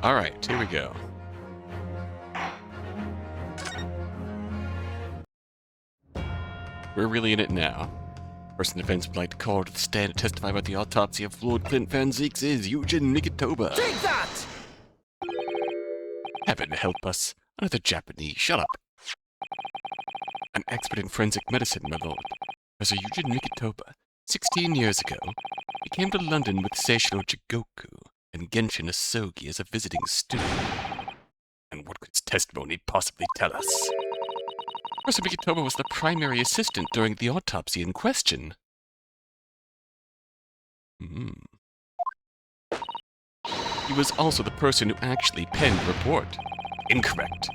Alright, here we go. We're really in it now. Person in defense would like to call to the stand to testify about the autopsy of Lord Clint Van Zieks is Eugene Nikitoba. Take that! Heaven help us. Another Japanese. Shut up. An expert in forensic medicine, my lord. Professor Eugene Nikitoba, 16 years ago, he came to London with Seishiro Jigoku and Genshin Asogi as a visiting student. And what could his testimony possibly tell us? Professor Nikitoba was the primary assistant during the autopsy in question. He was also the person who actually penned the report. Incorrect.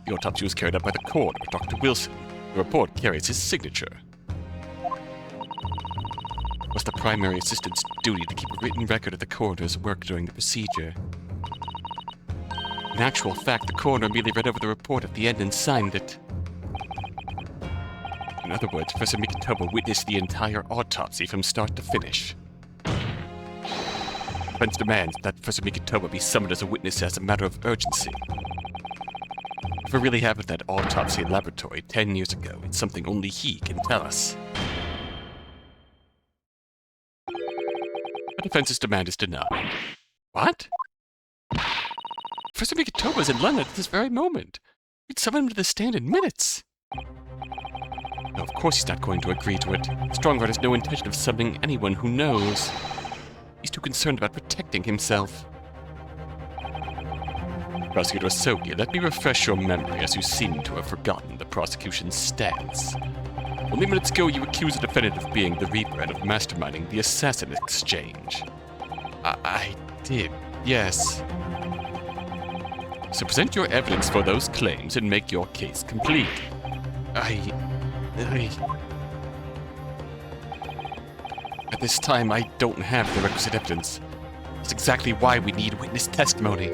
The autopsy was carried out by the coroner, Dr. Wilson. The report carries his signature. It was the primary assistant's duty to keep a written record of the coroner's work during the procedure. In actual fact, the coroner merely read over the report at the end and signed it. In other words, Professor Nikitoba witnessed the entire autopsy from start to finish. Defense demands that Professor Nikitoba be summoned as a witness as a matter of urgency. If we really happened at that autopsy laboratory 10 years ago, it's something only he can tell us. The defense's demand is denied. What? Professor Nikitoba is in London at this very moment. We'd summon him to the stand in minutes. No, of course he's not going to agree to it. Strongheart has no intention of summoning anyone who knows. He's too concerned about protecting himself. Prosecutor Asogi, let me refresh your memory as you seem to have forgotten the prosecution's stance. Only minutes ago you accused the defendant of being the Reaper and of masterminding the assassin exchange. I did, yes. So present your evidence for those claims and make your case complete. At this time, I don't have the requisite evidence. That's exactly why we need witness testimony.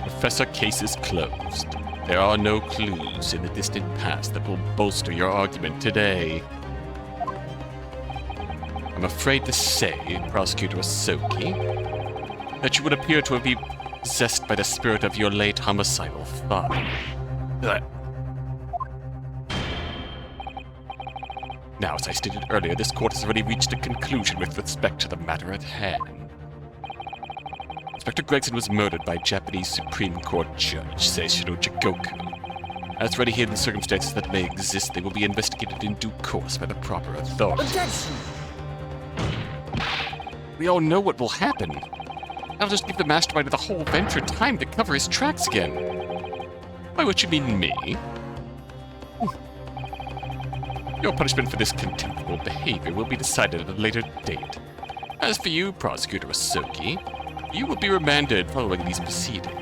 Professor, case is closed. There are no clues in the distant past that will bolster your argument today. I'm afraid to say, Prosecutor Asogi, that you would appear to have been possessed by the spirit of your late homicidal father. Now, as I stated earlier, this court has already reached a conclusion with respect to the matter at hand. Inspector Gregson was murdered by Japanese Supreme Court Judge Seishiro Jigoku. As for any hidden circumstances that may exist, they will be investigated in due course by the proper authorities. Objection! We all know what will happen. I'll just give the mastermind of the whole venture time to cover his tracks again. By which you mean me? Your punishment for this contemptible behavior will be decided at a later date. As for you, Prosecutor Asogi, you will be remanded following these proceedings.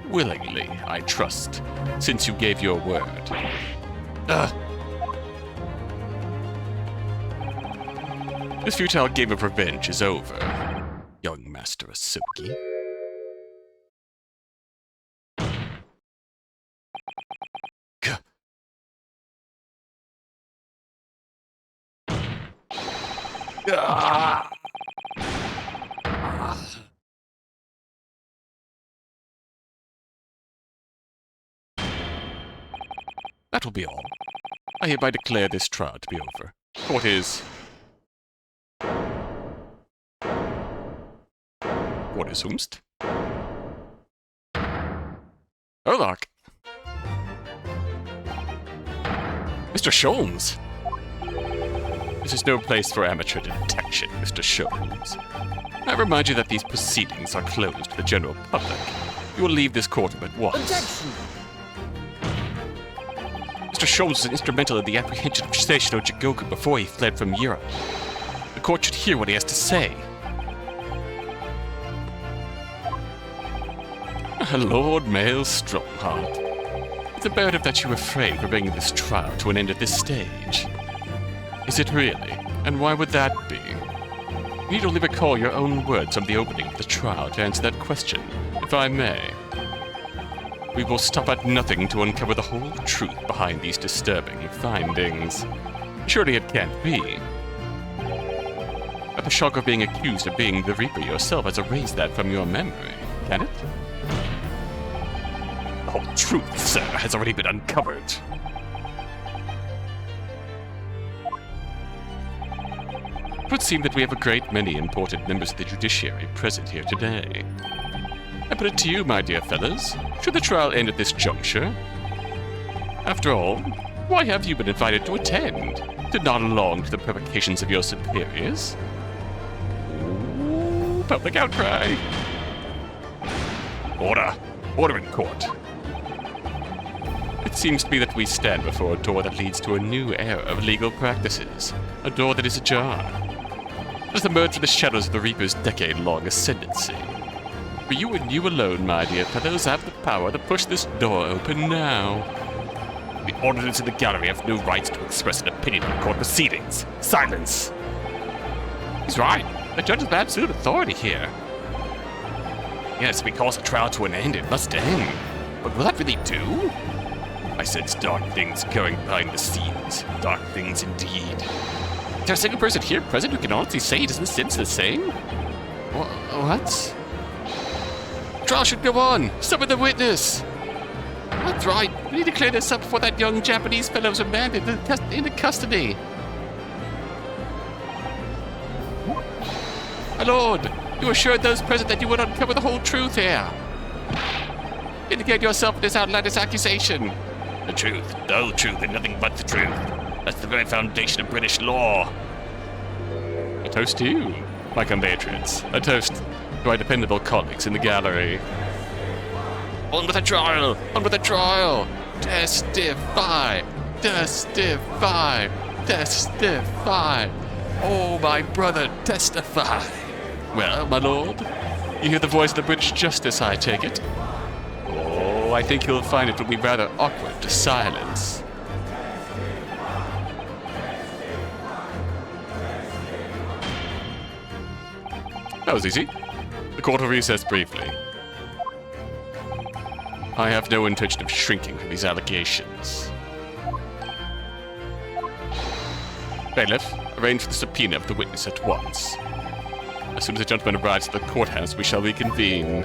Willingly, I trust, since you gave your word. This futile game of revenge is over, young Master Asogi. That will be all. I hereby declare this trial to be over. Court is... What is umst? Erlock! Mr. Sholmes! This is no place for amateur detection, Mr. Sholmes. I remind you that these proceedings are closed to the general public. You will leave this courtroom at once. Objection! Mr. Sholmes was instrumental in the apprehension of Seishiro Jigoku before he fled from Europe. The court should hear what he has to say. Lord Mail Strongheart. It's imperative that you refrain from bringing this trial to an end at this stage. Is it really? And why would that be? You need only recall your own words from the opening of the trial to answer that question, if I may. We will stop at nothing to uncover the whole truth behind these disturbing findings. Surely it can't be. But the shock of being accused of being the Reaper yourself has erased that from your memory, can it? The whole truth, sir, has already been uncovered. It would seem that we have a great many important members of the judiciary present here today. I put it to you, my dear fellows, should the trial end at this juncture? After all, why have you been invited to attend? To nod along to the provocations of your superiors? Ooh, public outcry! Order! Order in court! It seems to me that we stand before a door that leads to a new era of legal practices. A door that is ajar. Let us emerge from the shadows of the Reaper's decade-long ascendancy. For you and you alone, my dear fellows, have the power to push this door open now. The auditors in the gallery have no rights to express an opinion on court proceedings. Silence! He's right. The judge has absolute authority here. Yes, if he calls the trial to an end, it must end. But will that really do? I sense dark things occurring behind the scenes. Dark things indeed. Is there a single person here present who can honestly say he doesn't sense the same? What? The trial should go on. Summon the witness. That's right. We need to clear this up before that young Japanese fellow is remanded into custody. My lord, you assured those present that you would uncover the whole truth here. Indicate yourself in this outlandish accusation. The truth, the whole truth, and nothing but the truth. That's the very foundation of British law. A toast to you, my compatriots. A toast to our dependable colleagues in the gallery. On with the trial! On with the trial! Testify! Testify! Testify! Oh, my brother, testify! Well, my lord, you hear the voice of the British justice, I take it? Oh, I think you'll find it will be rather awkward to silence. That was easy. The court will recess briefly. I have no intention of shrinking from these allegations. Bailiff, arrange for the subpoena of the witness at once. As soon as the gentleman arrives at the courthouse, we shall reconvene.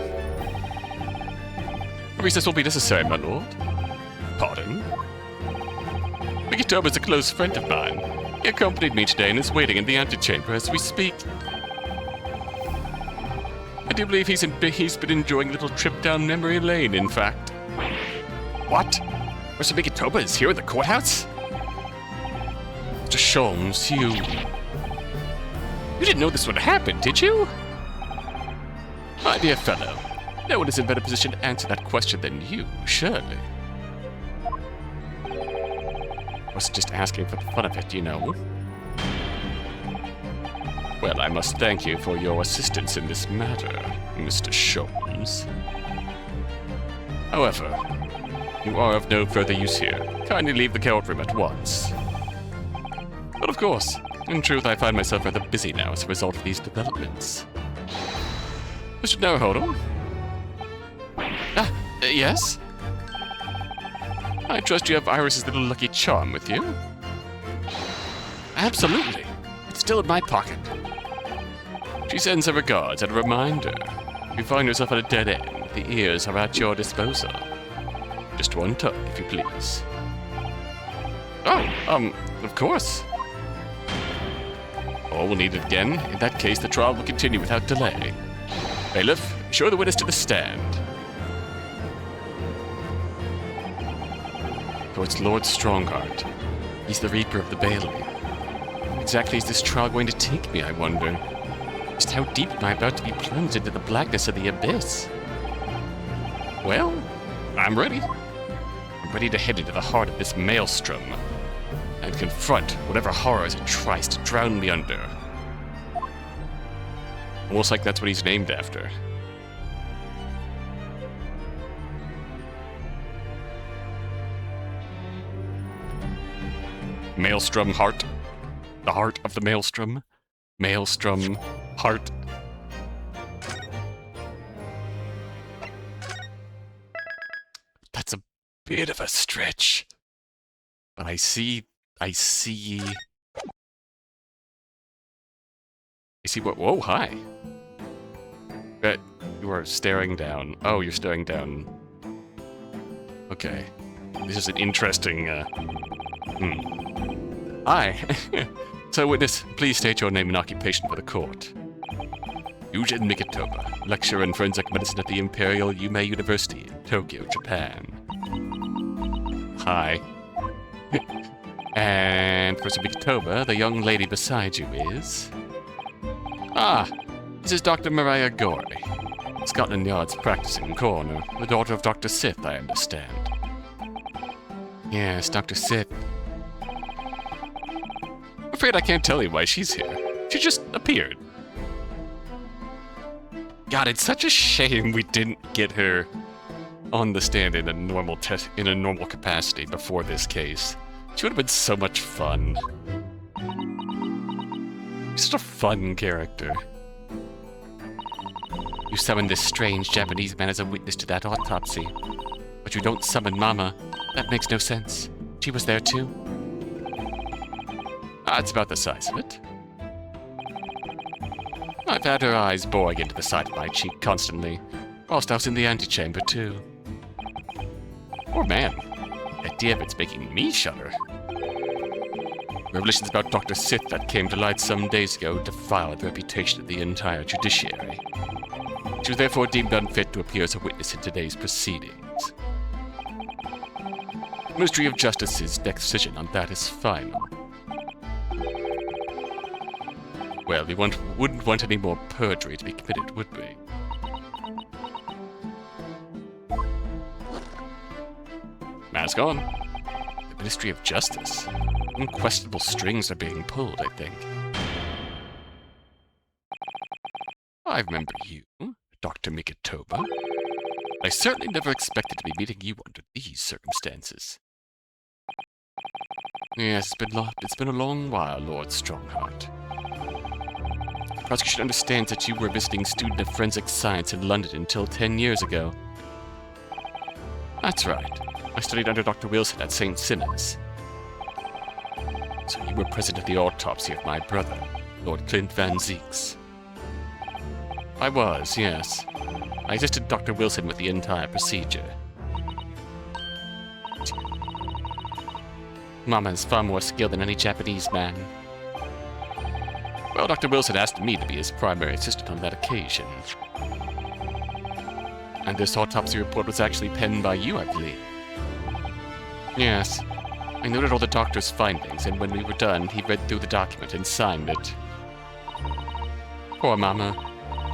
A recess will be necessary, my lord. Pardon? Mikitoba is a close friend of mine. He accompanied me today and is waiting in the antechamber as we speak. I do believe he's been enjoying a little trip down memory lane, in fact. What? Mr. Mikitoba is here in the courthouse? Mr. Sholmes, you didn't know this would happen, did you? My dear fellow, no one is in better position to answer that question than you, surely. I was just asking for the fun of it, you know. Well, I must thank you for your assistance in this matter, Mr. Sholmes. However, you are of no further use here. Kindly leave the courtroom at once. But of course, in truth, I find myself rather busy now as a result of these developments. Mr. Naruhodo? Yes? I trust you have Iris's little lucky charm with you? Absolutely. It's still in my pocket. She sends her regards and a reminder. If you find yourself at a dead end, the ears are at your disposal. Just one tug, if you please. Oh, of course. Oh, we'll need it again. In that case, the trial will continue without delay. Bailiff, show the witness to the stand. So it's Lord Strongheart. He's the Reaper of the Bailey. Where exactly is this trial going to take me, I wonder? Just how deep am I about to be plunged into the blackness of the abyss? Well, I'm ready. I'm ready to head into the heart of this maelstrom and confront whatever horrors it tries to drown me under. Almost like that's what he's named after. Maelstrom Heart. The heart of the Maelstrom. Maelstrom Heart. That's a bit of a stretch. But I see see what... Whoa, hi. Bet you are staring down. Oh, you're staring down. Okay. This is an interesting, Hi. So, witness, please state your name and occupation for the court. Yujin Mikitoba, lecturer in forensic medicine at the Imperial Yume University in Tokyo, Japan. Hi. And Professor Mikitoba, the young lady beside you is... Ah, this is Dr. Maria Gorey, Scotland Yard's practicing coroner, the daughter of Dr. Sith, I understand. Yes, Dr. Sith. I'm afraid I can't tell you why she's here. She just appeared. God, it's such a shame we didn't get her on the stand in a normal capacity before this case. She would have been so much fun. She's such a fun character. You summoned this strange Japanese man as a witness to that autopsy. But you don't summon Mama. That makes no sense. She was there too? It's about the size of it. I've had her eyes boring into the side of my cheek constantly, whilst I was in the antechamber too. Poor man. The idea of it's making me shudder. Revelations about Dr. Sith that came to light some days ago defiled the reputation of the entire judiciary. She was therefore deemed unfit to appear as a witness in today's proceedings. The Ministry of Justice's decision on that is final. Well, we wouldn't want any more perjury to be committed, would we? Mask on. The Ministry of Justice. Unquestionable strings are being pulled, I think. I remember you, Dr. Mikitoba. I certainly never expected to be meeting you under these circumstances. Yes, it's been a long while, Lord Strongheart. The prosecution understands that you were a visiting student of forensic science in London until 10 years ago. That's right. I studied under Dr. Wilson at St. Sinners. So you were present at the autopsy of my brother, Lord Clint Van Zieks. I was, yes. I assisted Dr. Wilson with the entire procedure. Mama is far more skilled than any Japanese man. Well, Dr. Wilson asked me to be his primary assistant on that occasion. And this autopsy report was actually penned by you, I believe. Yes. I noted all the doctor's findings, and when we were done, he read through the document and signed it. Poor Mama.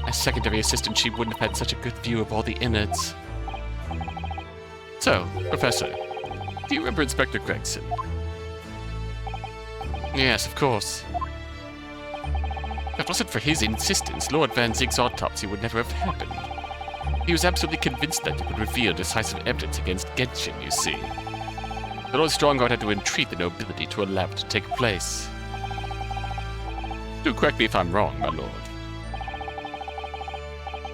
As secondary assistant, she wouldn't have had such a good view of all the innards. So, Professor, do you remember Inspector Gregson? Yes, of course. If it wasn't for his insistence, Lord Van Zieks' autopsy would never have happened. He was absolutely convinced that it would reveal decisive evidence against Genshin, you see. The Lord Strongheart had to entreat the nobility to allow it to take place. Do correct me if I'm wrong, my lord.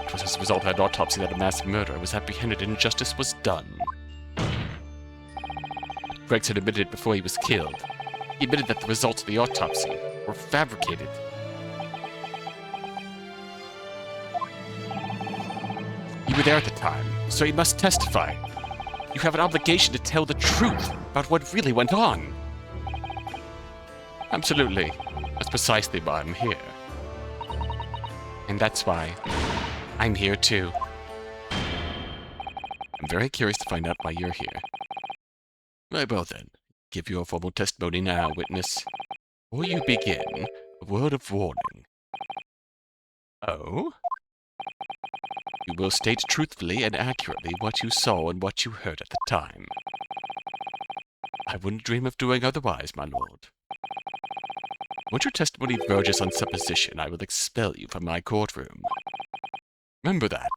It was as a result of that autopsy that a mass murderer was apprehended and justice was done. Gregson admitted it before he was killed. He admitted that the results of the autopsy were fabricated. You were there at the time, so you must testify. You have an obligation to tell the truth about what really went on. Absolutely. That's precisely why I'm here. And that's why I'm here too. I'm very curious to find out why you're here. Very well then. Give your formal testimony now, witness. Before you begin, a word of warning. Oh? You will state truthfully and accurately what you saw and what you heard at the time. I wouldn't dream of doing otherwise, my lord. Once your testimony verges on supposition, I will expel you from my courtroom. Remember that.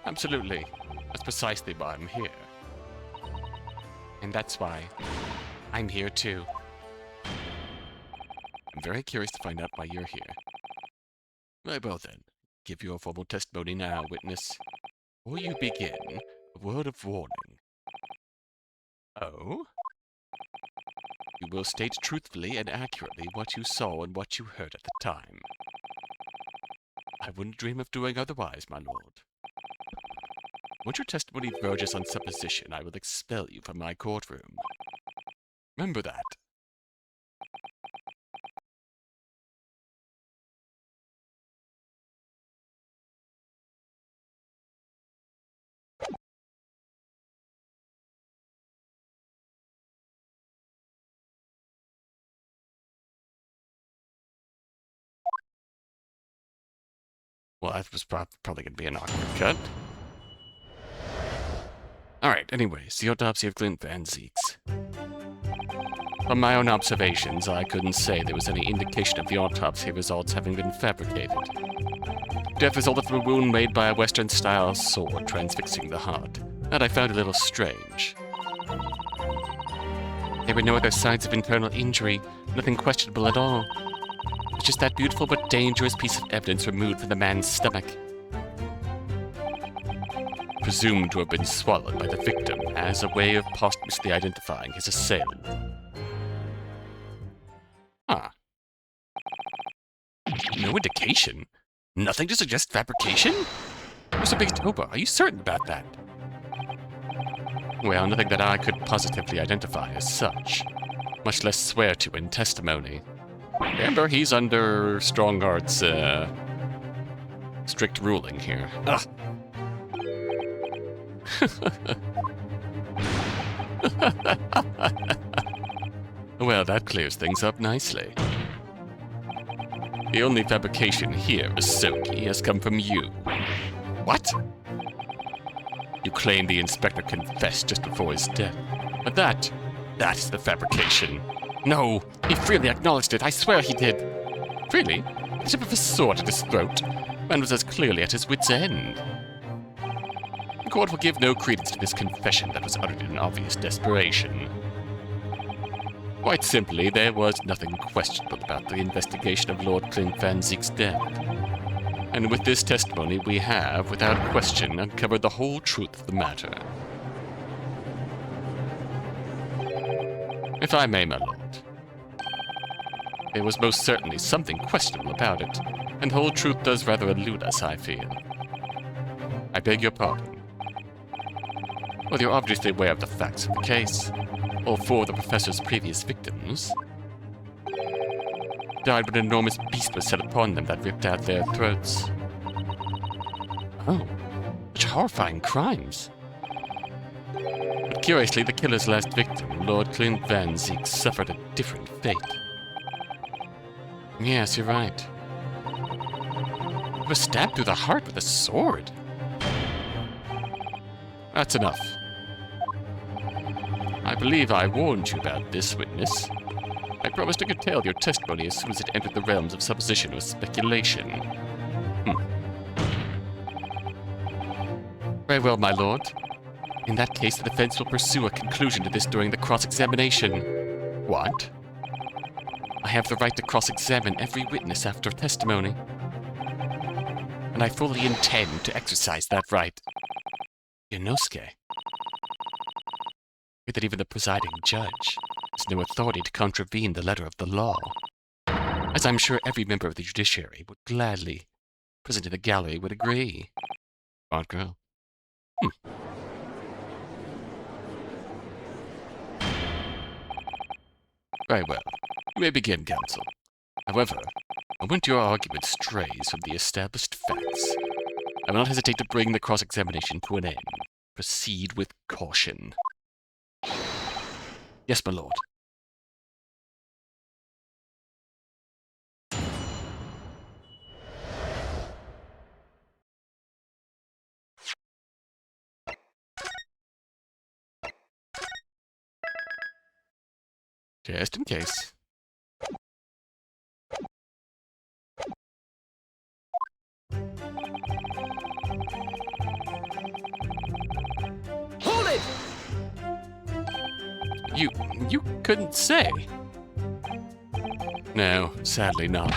Absolutely. That's precisely why I'm here. And that's why I'm here too. I'm very curious to find out why you're here. Very well then. Give your formal testimony now, witness. Before you begin, a word of warning. Oh? You will state truthfully and accurately what you saw and what you heard at the time. I wouldn't dream of doing otherwise, my lord. Once your testimony verges on supposition, I will expel you from my courtroom. Remember that. Well, that was probably going to be an awkward cut. Alright, anyways, the autopsy of Clint Van Zieks. From my own observations, I couldn't say there was any indication of the autopsy results having been fabricated. Death resulted from a wound made by a Western-style sword transfixing the heart. That I found a little strange. There were no other signs of internal injury, nothing questionable at all. It was just that beautiful but dangerous piece of evidence removed from the man's stomach. Presumed to have been swallowed by the victim as a way of posthumously identifying his assailant. Huh. No indication? Nothing to suggest fabrication? Mr. Big Toba, are you certain about that? Well, nothing that I could positively identify as such, much less swear to in testimony. Remember, he's under Strong Art's, strict ruling here. Ugh. Well, that clears things up nicely. The only fabrication here, Asoki, has come from you. What? You claim the inspector confessed just before his death. But that's the fabrication. No, he freely acknowledged it. I swear he did. Freely? The tip of his sword at his throat. Man was as clearly at his wit's end. The court will give no credence to this confession that was uttered in obvious desperation. Quite simply, there was nothing questionable about the investigation of Lord Clint Van Zieks' death. And with this testimony, we have, without question, uncovered the whole truth of the matter. If I may, my lord. There was most certainly something questionable about it, and the whole truth does rather elude us, I feel. I beg your pardon. Well, you're obviously aware of the facts of the case. All four of the professor's previous victims died when an enormous beast was set upon them that ripped out their throats. Oh, such horrifying crimes. But curiously, the killer's last victim, Lord Clint Van Zieks, suffered a different fate. Yes, you're right. He was stabbed through the heart with a sword. That's enough. I believe I warned you about this, witness. I promised to curtail your testimony as soon as it entered the realms of supposition or speculation. Very well, my lord. In that case, the defense will pursue a conclusion to this during the cross-examination. What? I have the right to cross-examine every witness after testimony. And I fully intend to exercise that right. Ryunosuke. That even the presiding judge has no authority to contravene the letter of the law, as I'm sure every member of the judiciary would gladly, present in the gallery, would agree. Smart girl. Very well. You may begin, counsel. However, the moment your argument strays from the established facts, I will not hesitate to bring the cross-examination to an end. Proceed with caution. Yes, my lord. Just in case. Hold it! You couldn't say? No, sadly not.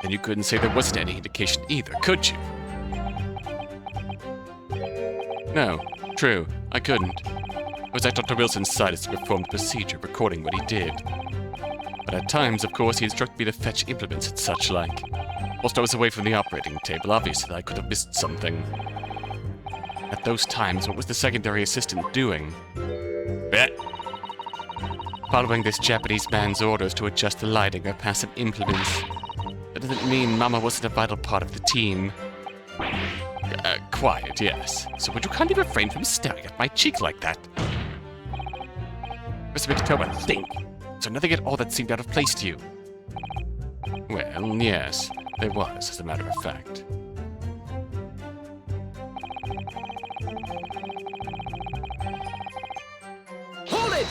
And you couldn't say there wasn't any indication either, could you? No, true, I couldn't. It was at Dr. Wilson's side as he performed the procedure, recording what he did. But at times, of course, he instructed me to fetch implements and such like. Whilst I was away from the operating table, obviously I could have missed something. At those times, what was the secondary assistant doing? Bet. Following this Japanese man's orders to adjust the lighting or pass some implements. That doesn't mean Mama wasn't a vital part of the team. Quiet, yes. So would you kindly refrain from staring at my cheek like that? Mr. Mitoba, think! So nothing at all that seemed out of place to you? Well, yes, there was, as a matter of fact. Hold it!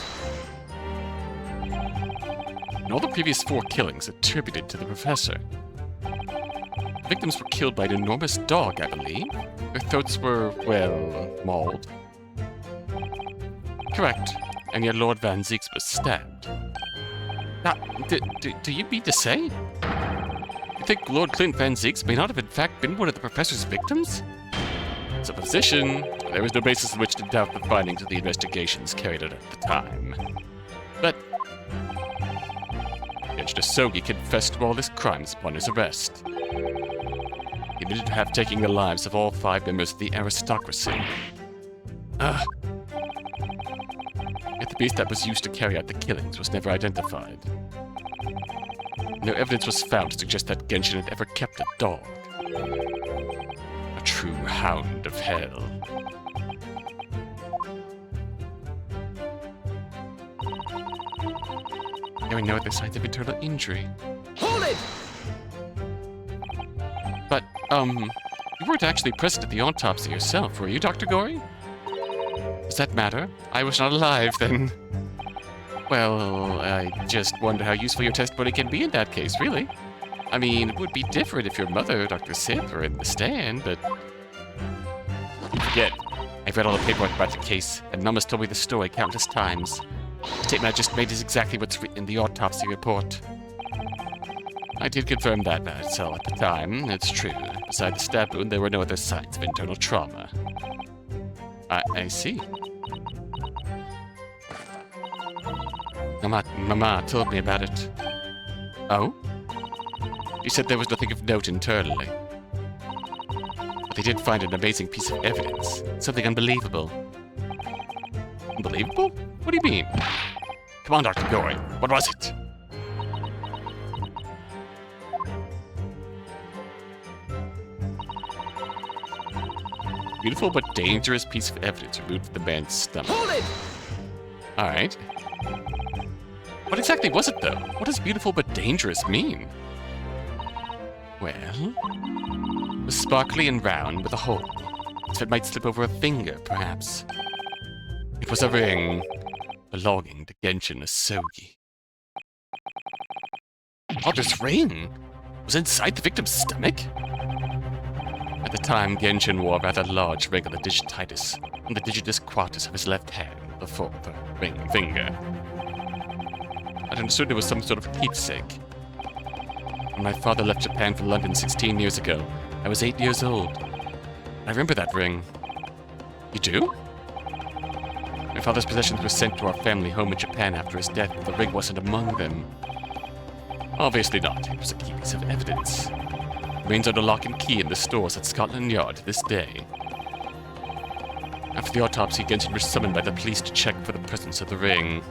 In all the previous 4 killings attributed to the professor, the victims were killed by an enormous dog, I believe. Their throats were, well, mauled. Correct. And yet Lord Van Zieks was stabbed. Now, do you mean to say? You think Lord Clint Van Zieks may not have in fact been one of the professor's victims? As a physician, there was no basis on which to doubt the findings of the investigations carried out at the time. But Ryunosuke confessed to all his crimes upon his arrest. He admitted to have taken the lives of all 5 members of the aristocracy. Yet the beast that was used to carry out the killings was never identified. No evidence was found to suggest that Genshin had ever kept a dog. A true hound of hell. Hearing no other signs of internal injury. Hold it! But, you weren't actually present at the autopsy yourself, were you, Dr. Gorey? Does that matter? I was not alive then. Well, I just wonder how useful your testimony can be in that case, really. I mean, it would be different if your mother, Dr. Sith, were in the stand, but... You forget. I've read all the paperwork about the case, and Mama's told me the story countless times. The statement I just made is exactly what's written in the autopsy report. I did confirm that myself at the time, it's true. Besides the stab wound, there were no other signs of internal trauma. I see. Mama told me about it. Oh? She said there was nothing of note internally. But they did find an amazing piece of evidence. Something unbelievable. Unbelievable? What do you mean? Come on, Dr. Gorey. What was it? Beautiful but dangerous piece of evidence removed from the man's stomach. Hold it! Alright. What exactly was it, though? What does beautiful but dangerous mean? Well, it was sparkly and round with a hole, so it might slip over a finger, perhaps. It was a ring belonging to Genshin Asogi. Oh, this ring was inside the victim's stomach? At the time, Genshin wore a rather large ring on the digititis, on the digitus quatus of his left hand, before the ring finger. I understood it was some sort of keepsake. When my father left Japan for London 16 years ago, I was 8 years old. I remember that ring. You do? My father's possessions were sent to our family home in Japan after his death, but the ring wasn't among them. Obviously not. It was a key piece of evidence. Remains under lock and key in the stores at Scotland Yard to this day. After the autopsy, Genshin was summoned by the police to check for the presence of the ring.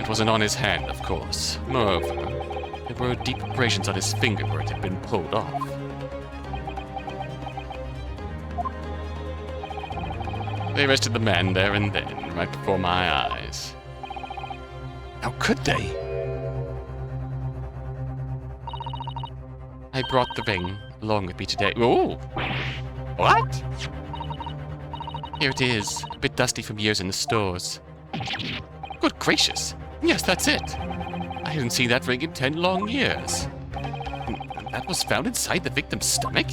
It wasn't on his hand, of course. Moreover, there were deep abrasions on his finger where it had been pulled off. They arrested the man there and then, right before my eyes. How could they? I brought the ring along with me today. Oh! What? Here it is, a bit dusty from years in the stores. Good gracious! Yes, that's it! I hadn't seen that ring in 10 long years. That was found inside the victim's stomach?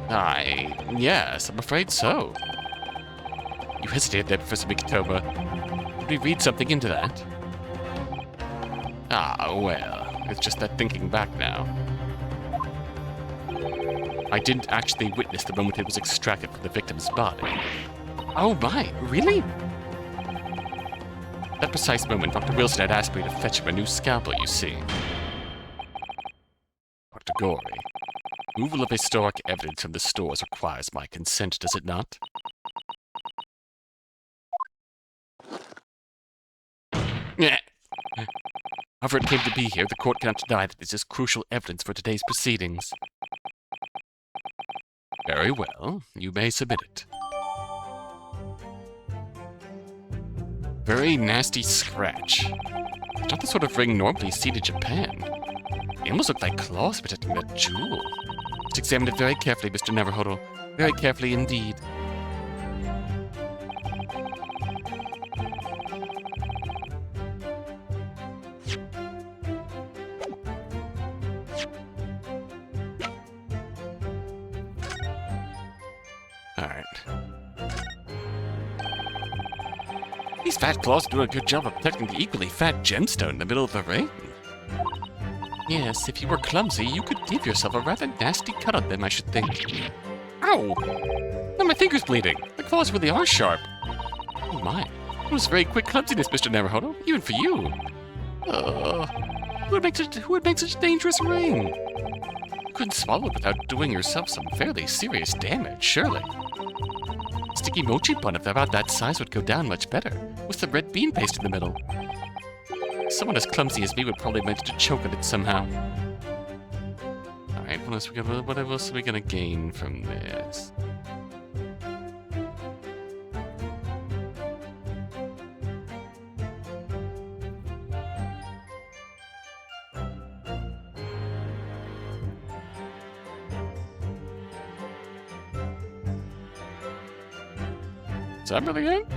Yes, I'm afraid so. You hesitated there, Professor Mikitoba. Did we read something into that? Ah, well, it's just that thinking back now. I didn't actually witness the moment it was extracted from the victim's body. Oh my, really? That precise moment, Dr. Wilson had asked me to fetch him a new scalpel, you see. Dr. Gorey, removal of historic evidence from the stores requires my consent, does it not? However it came to be here, the court cannot deny that this is crucial evidence for today's proceedings. Very well, you may submit it. Very nasty scratch. It's not the sort of ring normally seen in Japan. It almost looked like claws protecting that jewel. Just examine it very carefully, Mr. Naruhodo. Very carefully indeed. Alright. These fat claws do a good job of protecting the equally fat gemstone in the middle of the ring. Yes, if you were clumsy, you could give yourself a rather nasty cut on them, I should think. Ow! Now my finger's bleeding. The claws really are sharp. Oh my. That was very quick clumsiness, Mr. Naruhodo, even for you. Who would make such a dangerous ring? You couldn't swallow it without doing yourself some fairly serious damage, surely. Sticky mochi bun, if they're about that size, would go down much better, with the red bean paste in the middle. Someone as clumsy as me would probably manage to choke on it somehow. Alright, what else are we gonna gain from this? Is that really it?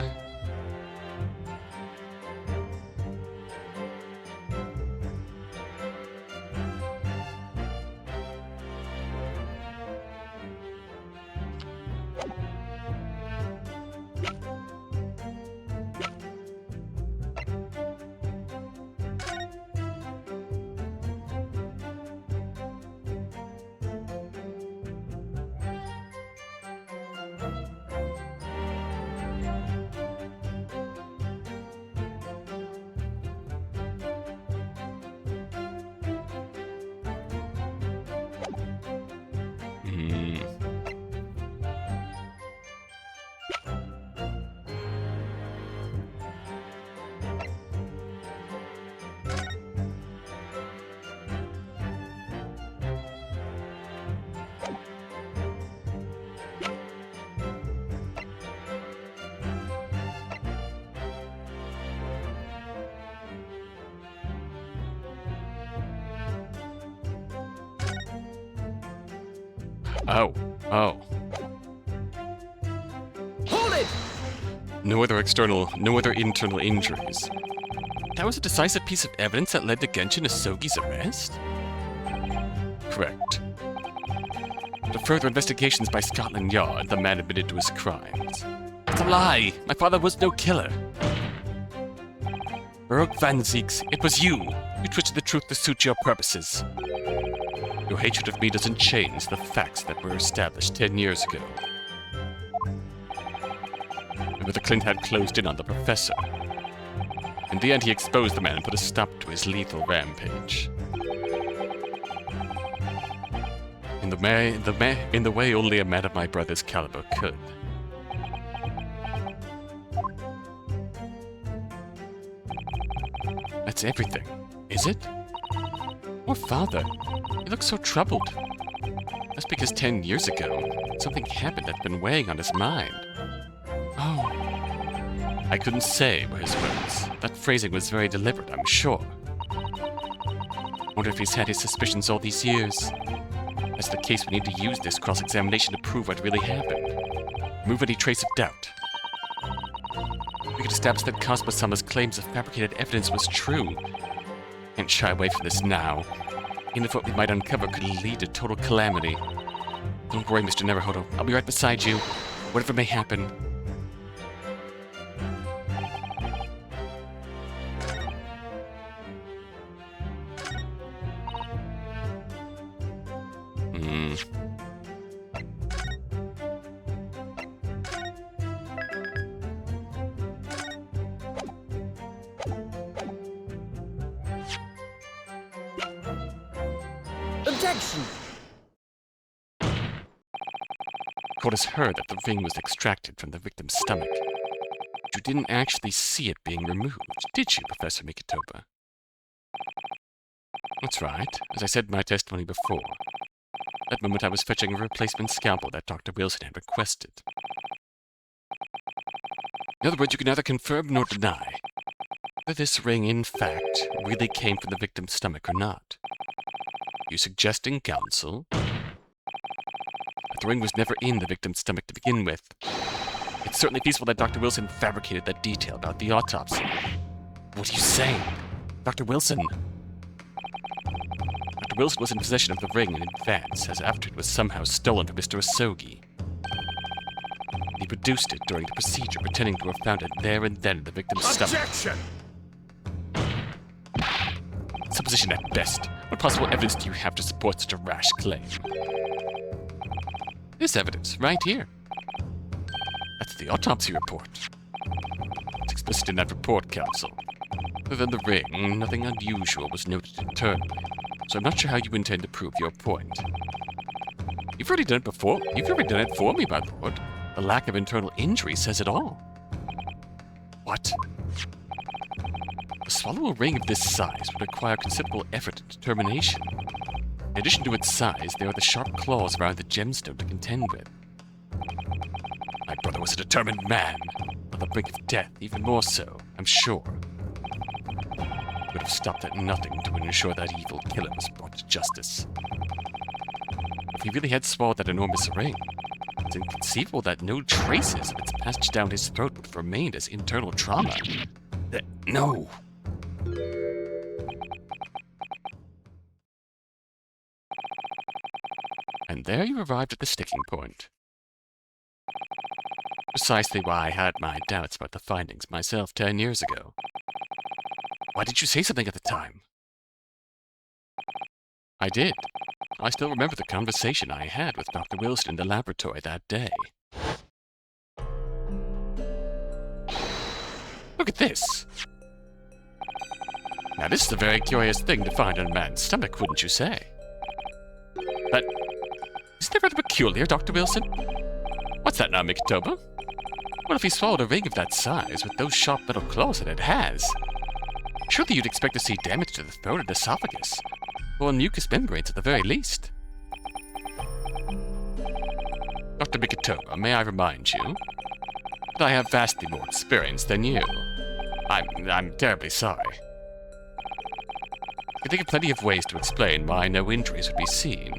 Oh. Hold it! No other internal injuries. That was a decisive piece of evidence that led to Genshin Asogi's arrest? Correct. After further investigations by Scotland Yard, the man admitted to his crimes. It's a lie! My father was no killer! Baruch van Zieks, it was you! You twisted the truth to suit your purposes. Your hatred of me doesn't change the facts that were established 10 years ago. Remember, the Clint had closed in on the professor. In the end, he exposed the man and put a stop to his lethal rampage. In the way only a man of my brother's caliber could. That's everything, is it? Poor father. He looks so troubled. That's because 10 years ago, something happened that's been weighing on his mind. Oh. I couldn't say were his words. That phrasing was very deliberate, I'm sure. Wonder if he's had his suspicions all these years. That's the case, we need to use this cross-examination to prove what really happened. Remove any trace of doubt. We could establish that Cosmo-sama's claims of fabricated evidence was true. Can't shy away from this now. Even if what we might uncover could lead to total calamity. Don't worry, Mr. Naruhodo. I'll be right beside you, whatever may happen. Objection! Court has heard that the ring was extracted from the victim's stomach. But you didn't actually see it being removed, did you, Professor Mikitoba? That's right, as I said in my testimony before. At that moment I was fetching a replacement scalpel that Dr. Wilson had requested. In other words, you can neither confirm nor deny whether this ring, in fact, really came from the victim's stomach or not. Are you suggesting, counsel, that the ring was never in the victim's stomach to begin with? It's certainly feasible that Dr. Wilson fabricated that detail about the autopsy. What are you saying? Dr. Wilson? Dr. Wilson was in possession of the ring in advance, as after it was somehow stolen from Mr. Asogi. He produced it during the procedure, pretending to have found it there and then in the victim's stomach. Objection! Supposition at best. What possible evidence do you have to support such a rash claim? This evidence, right here. That's the autopsy report. It's explicit in that report, counsel. Other than the ring, nothing unusual was noted internally, so I'm not sure how you intend to prove your point. You've already done it before. You've already done it for me, my lord. The lack of internal injury says it all. What? To swallow a ring of this size would require considerable effort and determination. In addition to its size, there are the sharp claws around the gemstone to contend with. My brother was a determined man, on the brink of death, even more so, I'm sure. He would have stopped at nothing to ensure that evil killer was brought to justice. If he really had swallowed that enormous ring, it's inconceivable that no traces of its passage down his throat would have remained as internal trauma. No. And there you arrived at the sticking point. Precisely why I had my doubts about the findings myself 10 years ago. Why did you say something at the time? I did. I still remember the conversation I had with Dr. Wilson in the laboratory that day. Look at this! Now this is a very curious thing to find in a man's stomach, wouldn't you say? But isn't that rather peculiar, Dr. Wilson? What's that now, Mikitoba? What if he swallowed a ring of that size with those sharp metal claws that it has? Surely you'd expect to see damage to the throat and esophagus, or mucous membranes at the very least. Dr. Mikitoba, may I remind you that I have vastly more experience than you. I'm terribly sorry. I can think of plenty of ways to explain why no injuries would be seen.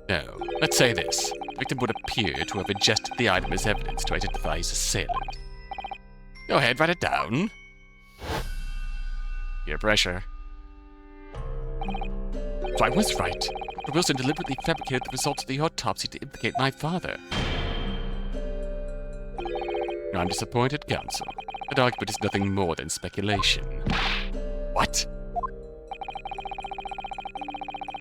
No, let's say this. The victim would appear to have ingested the item as evidence to identify his assailant. Go ahead, write it down. Peer pressure. So I was right. Dr. Wilson deliberately fabricated the results of the autopsy to implicate my father. I'm disappointed, counsel. That argument is nothing more than speculation. What?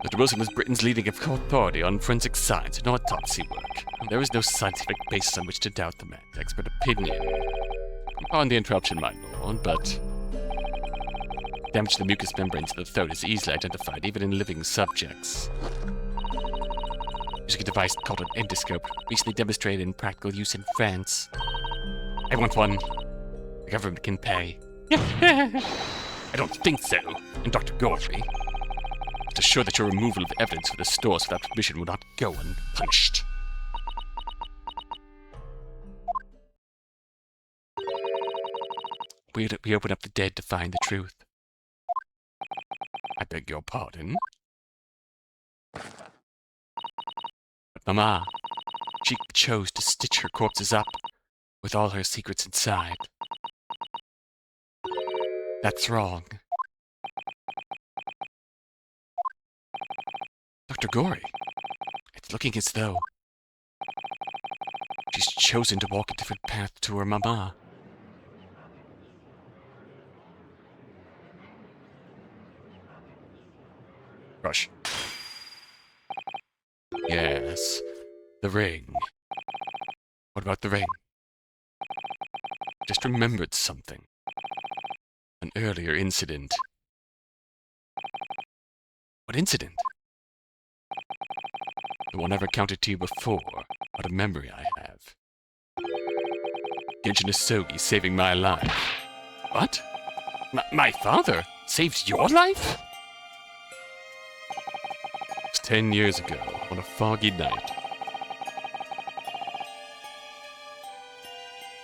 Dr. Wilson was Britain's leading authority on forensic science and autopsy work. There is no scientific basis on which to doubt the man's expert opinion. Pardon the interruption, my lord, but damage to the mucous membranes of the throat is easily identified, even in living subjects. Using a device called an endoscope, recently demonstrated in practical use in France. I want one. The government can pay. I don't think so. And Dr. Gorey, to assure that your removal of evidence for the stores without permission will not go unpunished. We open up the dead to find the truth. I beg your pardon. But Mama, she chose to stitch her corpses up with all her secrets inside. That's wrong. Dr. Gorey, it's looking as though she's chosen to walk a different path to her Mama. Rush. Yes. The ring. What about the ring? Just remembered something. An earlier incident. What incident? The one I've recounted to you before. What a memory I have. Genshin Asogi saving my life. What? My father saved your life? It was 10 years ago, on a foggy night.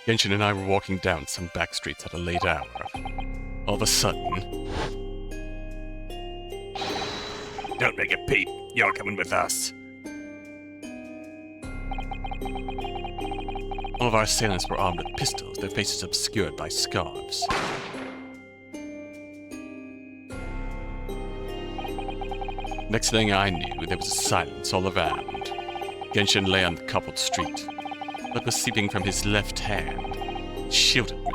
Genshin and I were walking down some back streets at a late hour. All of a sudden... Don't make it, Pete. You're coming with us. All of our assailants were armed with pistols, their faces obscured by scarves. Next thing I knew, there was a silence all around. Genshin lay on the cobbled street. Blood was seeping from his left hand. It shielded me.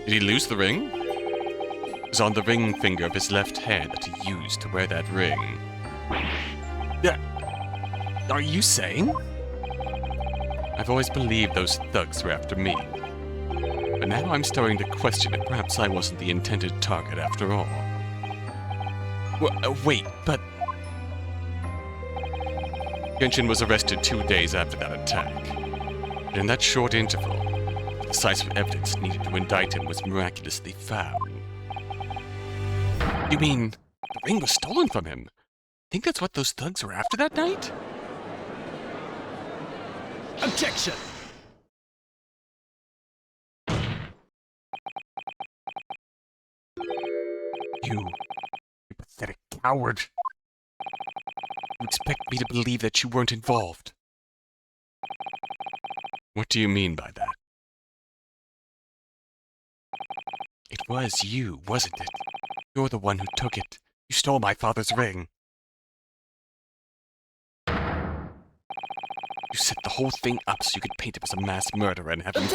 Did he lose the ring? It was on the ring finger of his left hand that he used to wear that ring. Are you saying? I've always believed those thugs were after me. But now I'm starting to question if perhaps I wasn't the intended target after all. Wait, but... Genshin was arrested 2 days after that attack. And in that short interval, the decisive evidence needed to indict him was miraculously found. You mean, the ring was stolen from him? Think that's what those thugs were after that night? Objection! You pathetic coward. You expect me to believe that you weren't involved. What do you mean by that? It was you, wasn't it? You're the one who took it. You stole my father's ring. You set the whole thing up so you could paint him as a mass murderer and have him...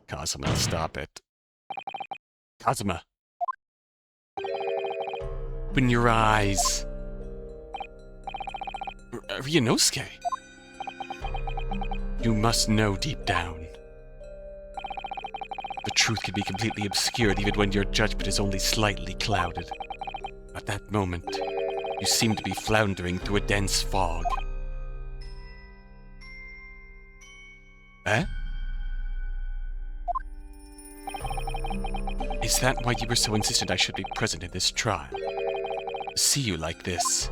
Kazuma, stop it. Kazuma. Open your eyes. Ryunosuke. You must know deep down. The truth can be completely obscured even when your judgment is only slightly clouded. At that moment, you seem to be floundering through a dense fog. Eh? Is that why you were so insistent I should be present in this trial? To see you like this.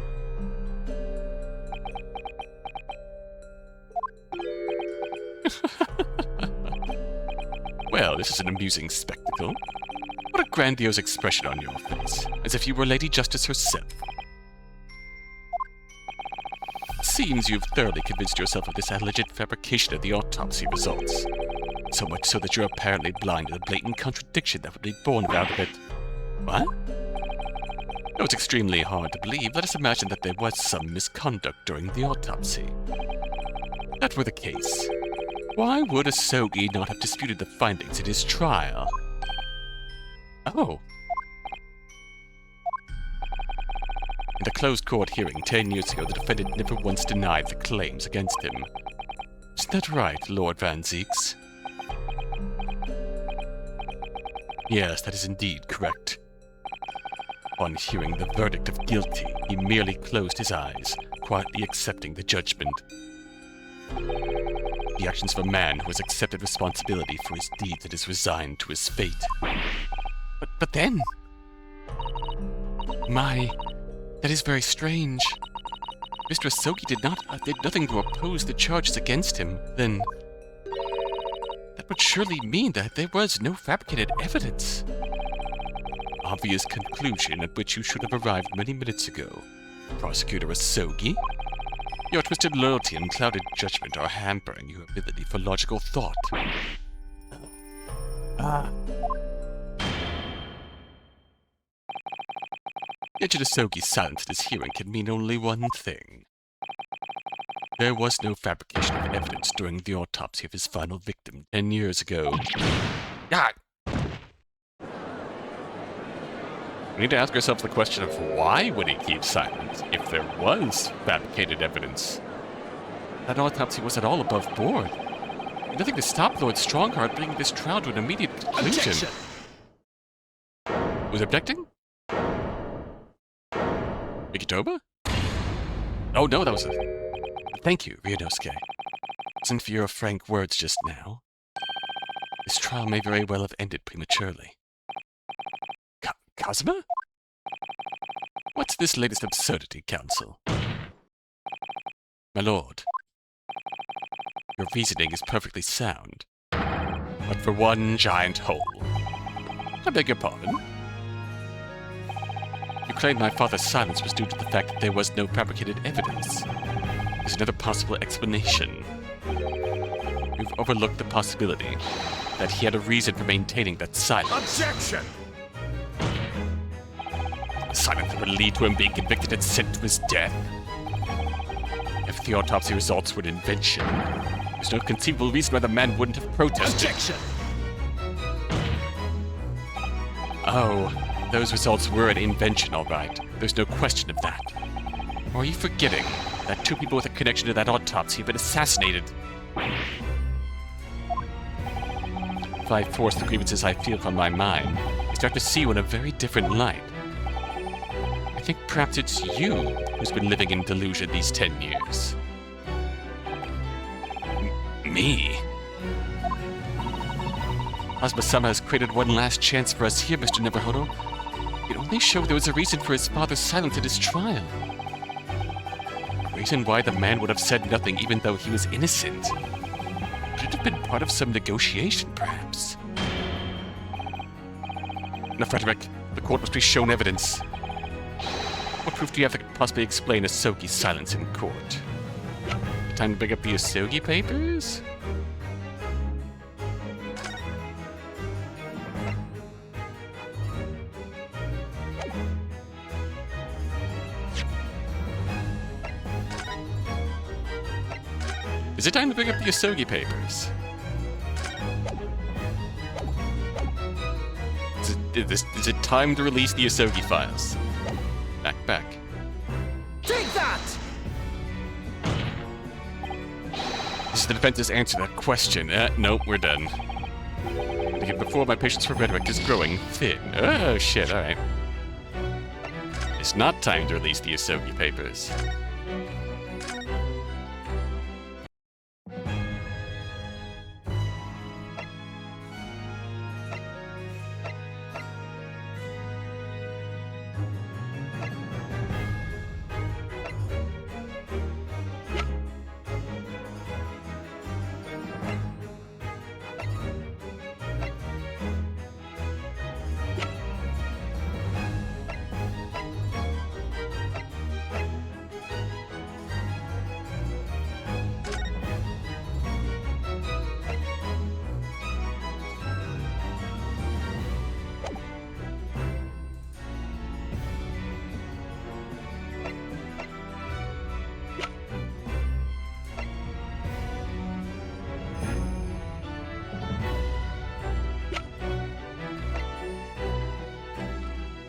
Well, this is an amusing spectacle. What a grandiose expression on your face, as if you were Lady Justice herself. It seems you've thoroughly convinced yourself of this alleged fabrication of the autopsy results. So much so that you're apparently blind to the blatant contradiction that would be born out of it. What? Though it's extremely hard to believe, let us imagine that there was some misconduct during the autopsy. If that were the case, why would Asogi not have disputed the findings in his trial? Oh. In the closed court hearing 10 years ago, the defendant never once denied the claims against him. Isn't that right, Lord Van Zieks? Yes, that is indeed correct. Upon hearing the verdict of guilty, he merely closed his eyes, quietly accepting the judgment. The actions of a man who has accepted responsibility for his deeds and is resigned to his fate. But then... that is very strange. Mr. Asogi did nothing to oppose the charges against him. Then... that would surely mean that there was no fabricated evidence. Obvious conclusion at which you should have arrived many minutes ago. Prosecutor Asogi? Your twisted loyalty and clouded judgment are hampering your ability for logical thought. Yet Asogi's silence at his hearing can mean only one thing. There was no fabrication of evidence during the autopsy of his final victim 10 years ago. Ah! We need to ask ourselves the question of why would he keep silent if there was fabricated evidence? That autopsy was at all above board. Nothing to stop Lord Strongheart bringing this trial to an immediate conclusion. Objection! Was objecting? Mikitoba? Oh no, that was a... Thank you, Ryunosuke. Wasn't for your frank words just now. This trial may very well have ended prematurely. Kazuma? What's this latest absurdity, Counsel? My lord, your reasoning is perfectly sound, but for one giant hole. I beg your pardon? You claim my father's silence was due to the fact that there was no fabricated evidence. There's another possible explanation. You've overlooked the possibility that he had a reason for maintaining that silence. Objection! A silence that would lead to him being convicted and sent to his death. If the autopsy results were an invention, there's no conceivable reason why the man wouldn't have protested. Objection! Oh, those results were an invention, all right. There's no question of that. Or are you forgetting that two people with a connection to that autopsy have been assassinated? If I force the grievances I feel from my mind, I start to see you in a very different light. I think perhaps it's you who's been living in delusion these 10 years. Me? Asuma-sama has created one last chance for us here, Mr. Naruhodo. It only showed there was a reason for his father's silence at his trial. A reason why the man would have said nothing even though he was innocent. Could it have been part of some negotiation, perhaps? Enough rhetoric. The court must be shown evidence. What proof do you have that could possibly explain Asogi's silence in court? Time to bring up the Asogi papers? Is it time to bring up the Asogi papers? Is it time to release the Asogi files? Back. Take that! This is the defense's answer to that question. Nope, we're done. Again, before my patience for rhetoric is growing thin. Oh, shit, alright. It's not time to release the Asogi papers.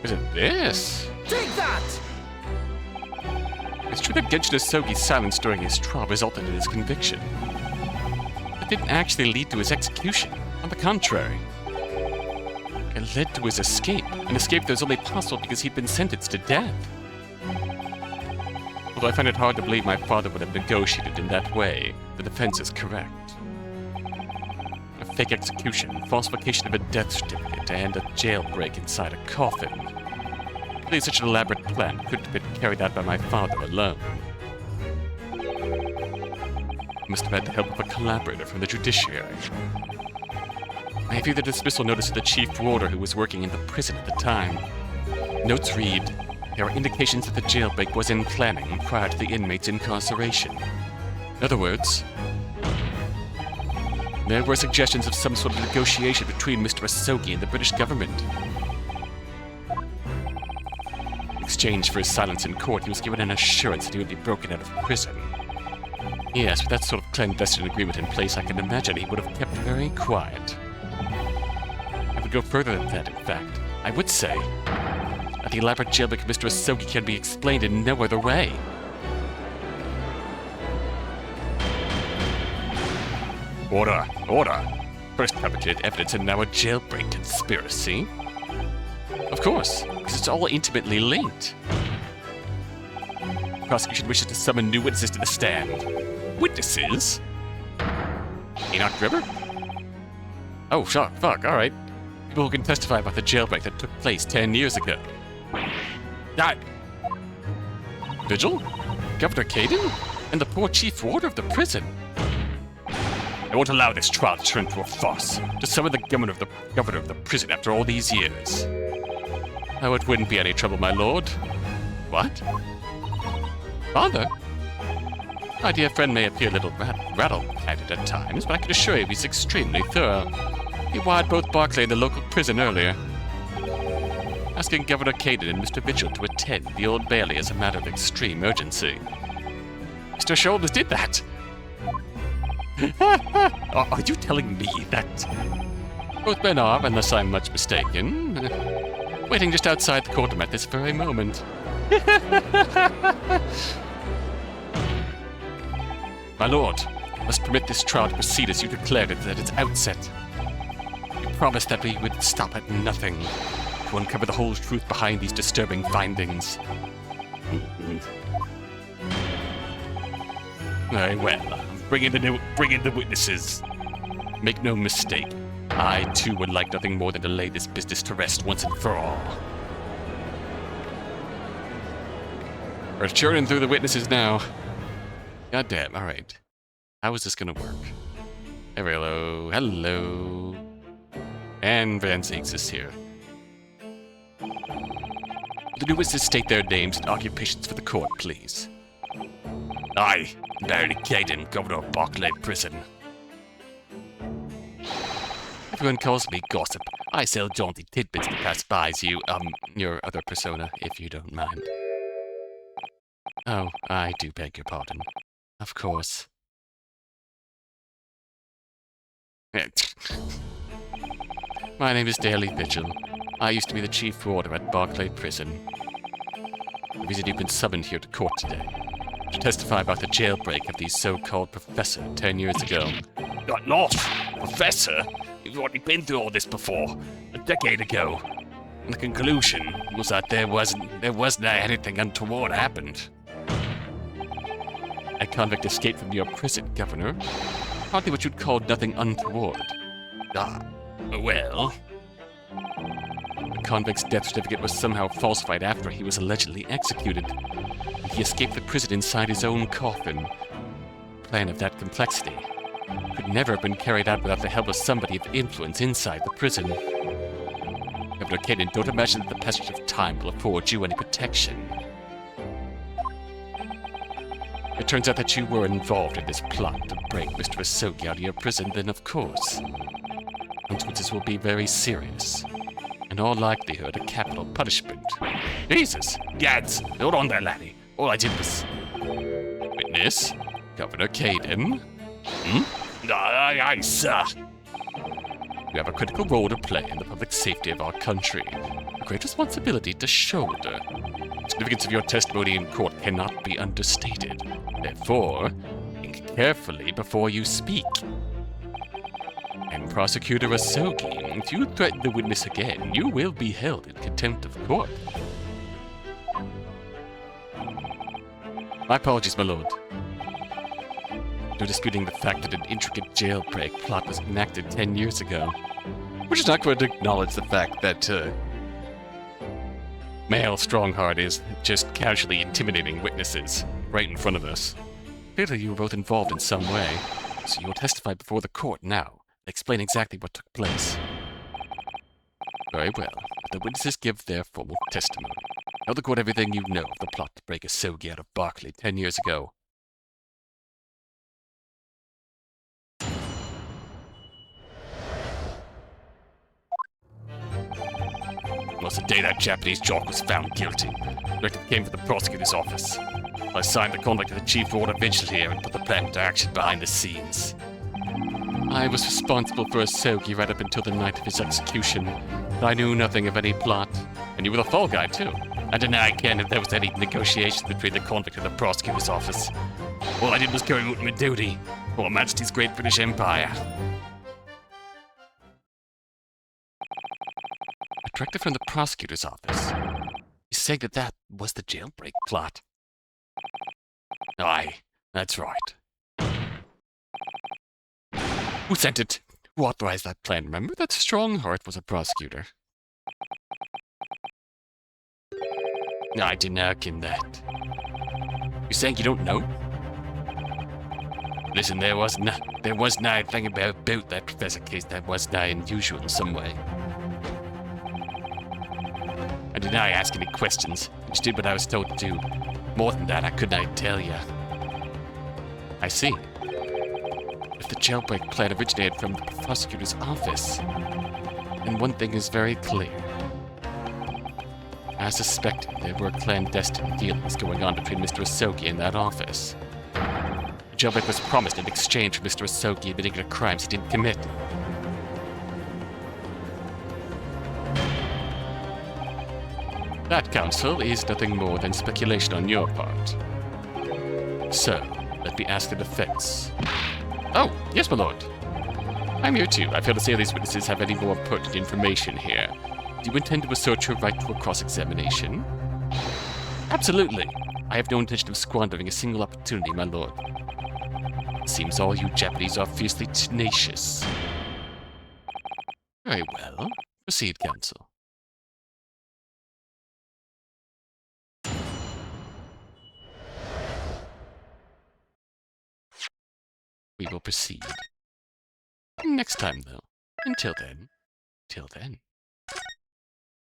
Is it this? Take that! It's true that Genshin Asogi's silence during his trial resulted in his conviction. It didn't actually lead to his execution. On the contrary. It led to his escape, an escape that was only possible because he'd been sentenced to death. Although I find it hard to believe my father would have negotiated in that way, the defense is correct. A fake execution, falsification of a death certificate, and a jailbreak inside a coffin. Really, such an elaborate plan couldn't have been carried out by my father alone. He must have had the help of a collaborator from the judiciary. I have here the dismissal notice of the chief warder who was working in the prison at the time. Notes read, there are indications that the jailbreak was in planning prior to the inmate's incarceration. In other words, there were suggestions of some sort of negotiation between Mr. Asogi and the British government. In exchange for his silence in court, he was given an assurance that he would be broken out of prison. Yes, with that sort of clandestine agreement in place, I can imagine he would have kept very quiet. I would go further than that, in fact. I would say, that the elaborate jailbreak of Mr. Asogi can be explained in no other way. Order! Order! First fabricated evidence and now a jailbreak conspiracy? Of course, because it's all intimately linked. The prosecution wishes to summon new witnesses to the stand. Witnesses? Enoch River? Oh, fuck, alright. People who can testify about the jailbreak that took place 10 years ago. That... Vigil? Governor Caden? And the poor chief warder of the prison? I won't allow this trial to turn into a farce. To summon the governor of the prison after all these years. Oh, it wouldn't be any trouble, my lord. What? Father? My dear friend may appear a little rattle-pated at times, but I can assure you he's extremely thorough. He wired both Barclay and the local prison earlier. Asking Governor Caden and Mr. Vigil to attend the Old Bailey as a matter of extreme urgency. Mr. Shoulders did that! Are you telling me that? Both men are, unless I'm much mistaken, waiting just outside the courtroom at this very moment. My lord, must permit this trial to proceed as you declared it at its outset. You promised that we would stop at nothing to uncover the whole truth behind these disturbing findings. Very well. Bring in the witnesses. Make no mistake, I too would like nothing more than to lay this business to rest once and for all. We're churning through the witnesses now. Goddamn, alright. How is this gonna work? Hello, hello. And Van Zieks is here. The new witnesses state their names and occupations for the court, please. I, Barry Caden, Governor of Barclay Prison. Everyone calls me Gossip. I sell jaunty tidbits to pass by as your other persona, if you don't mind. Oh, I do beg your pardon. Of course. My name is Daily Vigil. I used to be the chief warder at Barclay Prison. The reason you've been summoned here to court today to testify about the jailbreak of the so-called professor 10 years ago. Not professor? You've already been through all this before, a decade ago. And the conclusion was that there wasn't anything untoward happened. A convict escaped from your prison, Governor. Hardly what you'd call nothing untoward. Well... The convict's death certificate was somehow falsified after he was allegedly executed. And he escaped the prison inside his own coffin. A plan of that complexity could never have been carried out without the help of somebody of influence inside the prison. Governor Caden, don't imagine that the passage of time will afford you any protection. It turns out that you were involved in this plot to break Mr. Asogi out of your prison, then of course, consequences will be very serious. In all likelihood, a capital punishment. Jesus! Gads! Hold on there, laddie. All I did was... Witness? Governor Caden? Aye, sir. You have a critical role to play in the public safety of our country. A great responsibility to shoulder. The significance of your testimony in court cannot be understated. Therefore, think carefully before you speak. And Prosecutor Asogi, if you threaten the witness again, you will be held in contempt of court. My apologies, my lord. No disputing the fact that an intricate jailbreak plot was enacted 10 years ago. We're just not going to acknowledge the fact that, male Strongheart is just casually intimidating witnesses right in front of us. Clearly you were both involved in some way, so you'll testify before the court now and explain exactly what took place. Very well. Let the witnesses give their formal testimony. Tell the court everything you know of the plot to break Asogi out of Barclay 10 years ago. It was the day that Japanese jock was found guilty. The directive came from the prosecutor's office. I signed the conduct of the chief warder Vigil here and put the plan into action behind the scenes. I was responsible for Asogi right up until the night of his execution, but I knew nothing of any plot. And you were the fall guy, too. I deny again if there was any negotiation between the convict and the prosecutor's office. All I did was carry out my duty for Her Majesty's Great British Empire. A directive from the prosecutor's office. You say that was the jailbreak plot. Aye, that's right. Who sent it? Who authorized that plan? Remember that Strongheart was a prosecutor. I deny that. You saying you don't know? Listen, there was nothing about that professor case that was not unusual in some way. I deny asking any questions. I just did what I was told to do. More than that, I could not tell you. I see. If the jailbreak plan originated from the prosecutor's office, then one thing is very clear. As suspected, there were clandestine dealings going on between Mr. Asogi and that office. The jailbreak was promised in exchange for Mr. Asogi admitting to crimes he didn't commit. That, Counsel, is nothing more than speculation on your part. So, let me ask the defense. Oh, yes, my lord. I'm here too. I fail to say these witnesses have any more pertinent information here. Do you intend to assert your right to a cross-examination? Absolutely. I have no intention of squandering a single opportunity, my lord. It seems all you Japanese are fiercely tenacious. Very well. Proceed, Counsel. We will proceed. Next time, though. Until then.